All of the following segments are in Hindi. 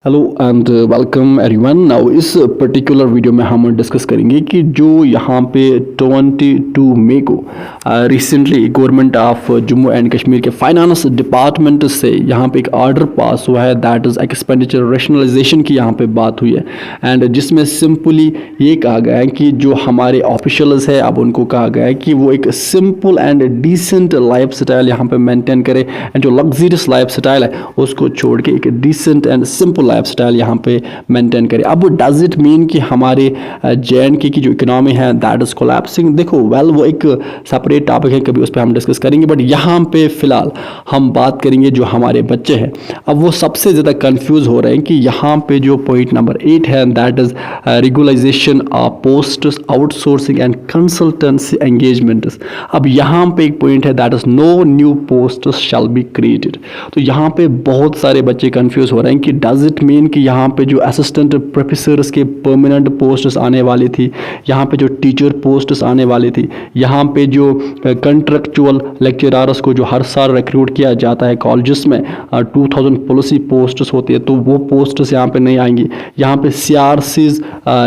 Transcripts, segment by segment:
Hello and welcome everyone. Now इस पर्टिकुलर वीडियो में हम डिस्कस करेंगे कि जो यहाँ पे 22 मई को recently government of Jammu and Kashmir के फाइनेंस डिपार्टमेंट से यहाँ पे एक ऑर्डर पास हुआ है, दैट इज़ एक्सपेंडिचर रैशनलाइजेशन की यहाँ पे बात हुई है। एंड जिसमें सिंपली ये कहा गया है कि जो हमारे ऑफिशियल्स है अब उनको कहा गया है कि वो एक simple and decent lifestyle यहाँ पे मेंटेन करे, एंड जो लग्जरियस लाइफ स्टाइल है उसको छोड़ के एक decent and simple lifestyle यहाँ पे मेंटेन करें। अब डज इट मीन कि हमारे JNK की जो इकोनॉमी है दैट इज कोलैप्सिंग? देखो वो एक सेपरेट टॉपिक है, कभी उस पर हम डिस्कस करेंगे, बट यहाँ पे फिलहाल हम बात करेंगे जो हमारे बच्चे हैं। अब वो सबसे ज़्यादा कंफ्यूज हो रहे हैं कि यहाँ पे जो पॉइंट नंबर 8 है that is regularisation of posts, outsourcing and consultancy engagements. अब यहाँ पे एक पॉइंट है that is no new posts shall be created. तो यहाँ पे बहुत सारे बच्चे कंफ्यूज हो रहे हैं कि डज इट मीन कि यहाँ पे जो असिस्टेंट प्रोफेसर्स के परमानेंट पोस्ट्स आने वाली थी, यहाँ पे जो टीचर पोस्ट्स आने वाली थी, यहाँ पे जो कंट्रेक्चुअल लेक्चरर्स को जो हर साल रिक्रूट किया जाता है कॉलेजेस में 2000 पॉलिसी पोस्ट्स होती है, तो वो पोस्ट्स यहाँ पे नहीं आएंगी। यहाँ पे CRC's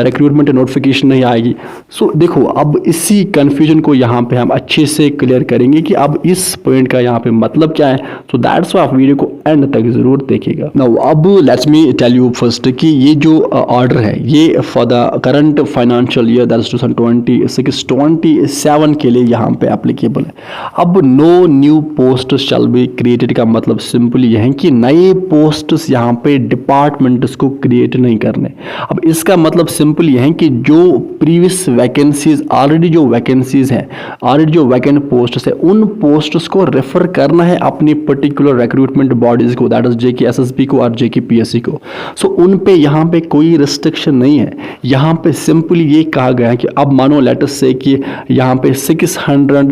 रिक्रूटमेंट नोटिफिकेशन नहीं आएगी। सो देखो अब इसी कन्फ्यूजन को यहाँ पे हम अच्छे से क्लियर करेंगे कि अब इस पॉइंट का यहाँ पे मतलब क्या है। सो दैट्स वाई आप वीडियो को एंड तक जरूर देखिएगा। नाउ अब let's me tell you first कि ये जो ऑर्डर है ये for the current financial year that is 2026-27 के लिए यहाँ पे एप्लीकेबल है। अब no new post shall be created का मतलब सिंपली ये है कि नए पोस्ट्स यहाँ पे डिपार्टमेंट्स को क्रिएट नहीं करने। अब इसका मतलब सिंपल ये है कि जो प्रीवियस वैकेंसीज ऑलरेडी जो वैकेंसीज हैं, ऑलरेडी जो वैकेंट पोस्ट्स है, उन पोस्ट्स को रेफर करना है अपनी पर्टिकुलर रिक्रूटमेंट बॉडीज को, दैट इज JKSSB को और JKPSC को। सो उन पे यहाँ पे कोई रिस्ट्रिक्शन नहीं है। यहाँ पे सिंपली ये कहा गया है कि अब मानो लेटस से कि यहाँ पे 600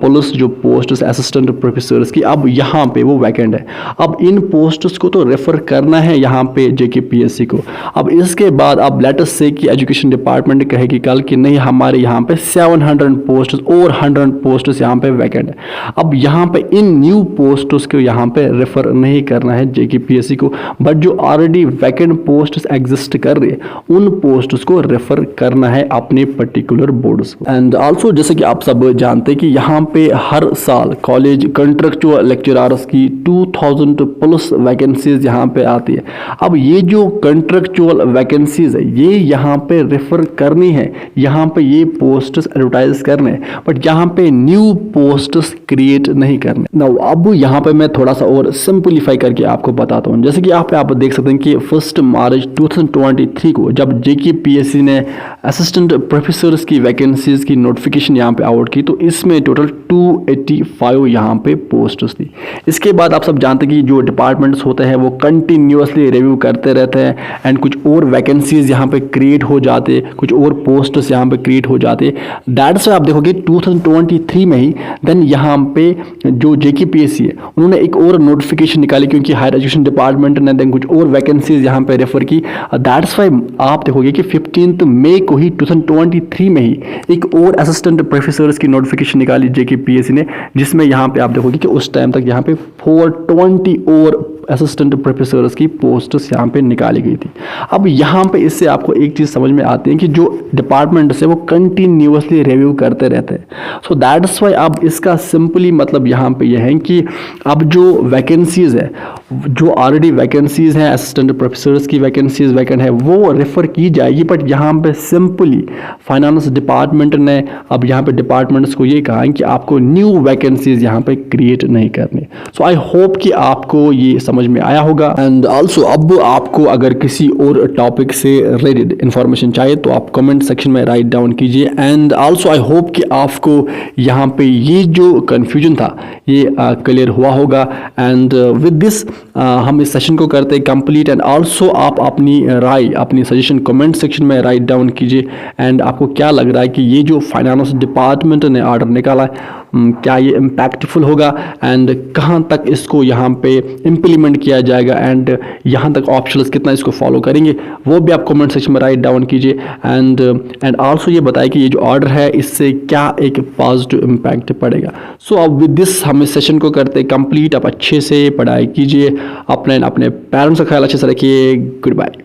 पुलिस जो पोस्ट असिस्टेंट प्रोफेसर्स की अब यहाँ पे वो वैकेंट है। अब इन पोस्ट्स को तो रेफर करना है यहाँ पे JKPSC को। अब इसके बाद अब लेटस से कि एजुकेशन डिपार्टमेंट कहेगी कल कि नहीं हमारे यहाँ पे 700 पोस्ट और 100 पोस्ट यहाँ पे वैकेंट है। अब यहाँ पे इन न्यू पोस्ट्स को यहाँ पे रेफर नहीं करना है JKPSC को, बट जो ऑलरेडी वैकेंट पोस्ट्स एग्जिस्ट कर रही है उन पोस्ट्स को रेफर करना है अपने पर्टिकुलर बोर्ड्स को। एंड आल्सो जैसे कि आप सब जानते हैं कि यहाँ पे हर साल कॉलेज कंट्रेक्चुअल लेक्चरर्स की 2000 प्लस वैकेंसीज यहाँ पे आती है। अब ये जो कंट्रेक्चुअल वैकेंसीज है ये यहाँ पे रेफर करनी है, यहाँ पे ये पोस्ट्स एडवर्टाइज करने हैं, बट यहाँ पे न्यू पोस्ट्स क्रिएट नहीं करने। नाउ अब यहाँ पे मैं थोड़ा सा और सिंपलीफाई करके आपको बताता हूँ। जैसे कि यहाँ पे आप देख सकते हैं कि 1 मार्च 2023 को जब JKPSC ने असिस्टेंट प्रोफेसर्स की वैकेंसीज की नोटिफिकेशन यहाँ पे आउट की, तो इसमें टोटल 285 यहाँ पे पोस्ट्स थी। इसके बाद आप सब जानते हैं कि जो डिपार्टमेंट्स होते हैं वो कंटिन्यूसली रिव्यू करते रहते हैं एंड कुछ और वैकेंसीज यहाँ पे क्रिएट हो जाते, कुछ और पोस्ट्स यहाँ पे क्रिएट हो जाते। दैट्स आप देखोगे 2023 में ही देन यहाँ पे जो JKPSC है उन्होंने एक और नोटिफिकेशन निकाली, क्योंकि हायर एजुकेशन डिपार्टमेंट ने देन कुछ और वैकेंसीज यहाँ पे रेफर की। दैट्स वाई आप देखोगे कि 15 मई को ही 2023 में ही एक और असिस्टेंट प्रोफेसर्स की नोटिफिकेशन निकाली JKPSC ने, जिसमें यहाँ पे आप देखोगे कि उस टाइम तक यहाँ पे 420 और असिस्टेंट प्रोफेसर्स की पोस्ट्स यहाँ पे निकाली गई थी। अब यहाँ पे इससे आपको एक चीज़ समझ में आती है कि जो डिपार्टमेंट्स है वो कंटिन्यूसली रिव्यू करते रहते हैं। सो दैट्स वाई अब इसका सिंपली मतलब यहाँ पे यह है कि अब जो वैकेंसीज है, जो ऑलरेडी वैकेंसीज हैं असिस्टेंट प्रोफेसर्स की वैकेंसीज वैकेंट है वो रेफर की जाएगी, बट यहाँ पे सिंपली फाइनेंस डिपार्टमेंट ने अब यहाँ पे डिपार्टमेंट्स को ये कहा है कि आपको न्यू वैकेंसीज यहाँ पे क्रिएट नहीं करने। सो आई होप कि आपको ये समझ में आया होगा। एंड आल्सो अब आपको अगर किसी और टॉपिक से रिलेटेड इंफॉर्मेशन चाहिए तो आप कमेंट सेक्शन में राइट डाउन कीजिए। एंड आल्सो आई होप कि आपको यहाँ पे ये जो कन्फ्यूजन था ये क्लियर हुआ होगा। एंड विद दिस हम इस सेशन को करते हैं कंप्लीट। एंड आल्सो आप अपनी राय, अपनी सजेशन कमेंट सेक्शन में राइट डाउन कीजिए। एंड आपको क्या लग रहा है कि ये जो फाइनेंस डिपार्टमेंट ने ऑर्डर निकाला है क्या ये इम्पैक्टफुल होगा एंड कहाँ तक इसको यहाँ पे इम्प्लीमेंट किया जाएगा एंड यहाँ तक ऑप्शंस कितना इसको फॉलो करेंगे, वो भी आप कमेंट सेक्शन में राइट डाउन कीजिए। एंड आल्सो ये बताइए कि ये जो ऑर्डर है इससे क्या एक पॉजिटिव इम्पैक्ट पड़ेगा। सो अब विद दिस हम इस सेशन को करते कंप्लीट। आप अच्छे से पढ़ाई कीजिए, अपने पेरेंट्स का ख्याल अच्छे से रखिए। Good bye.